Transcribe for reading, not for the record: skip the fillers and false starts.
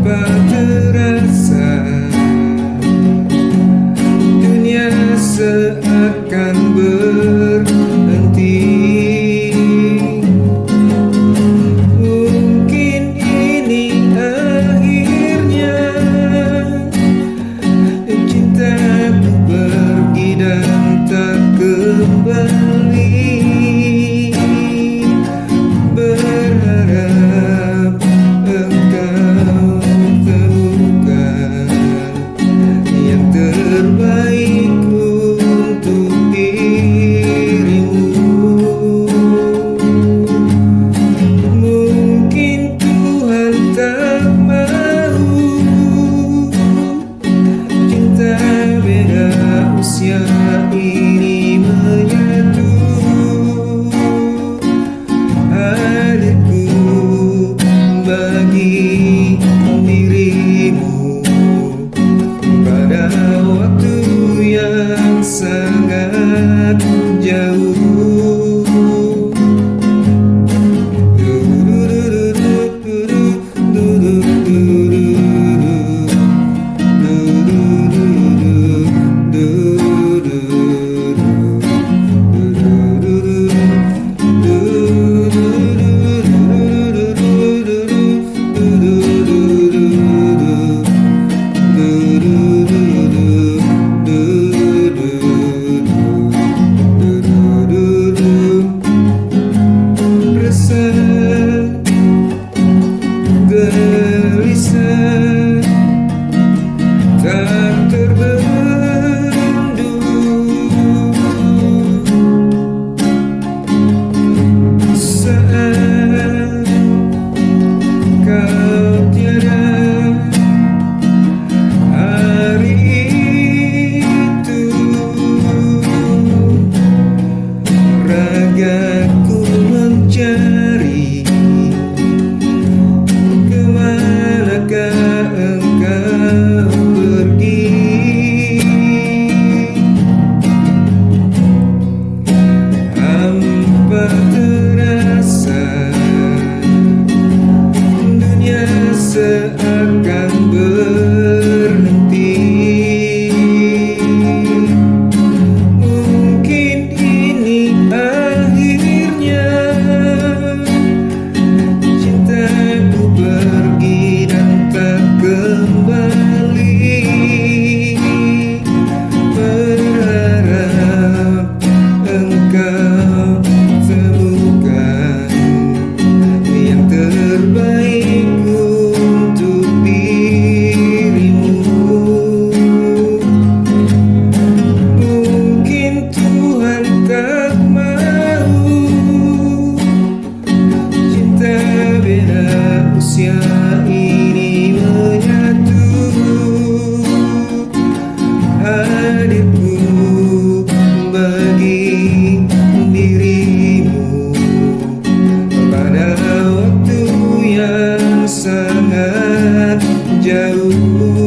Tanpa terasa dunia seakan berhenti. Mungkin ini akhirnya cintaku pergi dan tak kembali. Berharap engkau temukan yang terbaik untuk dirimu. Mungkin Tuhan tak mau cinta beda usia ini menyatu. Hadirku bagi dirimu pada waktu yang sangat jauh. Gelisah tak terbendung saat kau tiada. Hari itu ragaku mencari kemanakah engkau pergi. Hampa terasa dunia seakan berhenti. Mungkin ini akhirnya cintaku pergi dan tak kembali. Berharap engkau temukan yang terbaik untuk dirimu. Mungkin Tuhan tak mau cinta beda usia ini menyatu. Hadirku bagi dirimu pada waktu yang sangat jauh.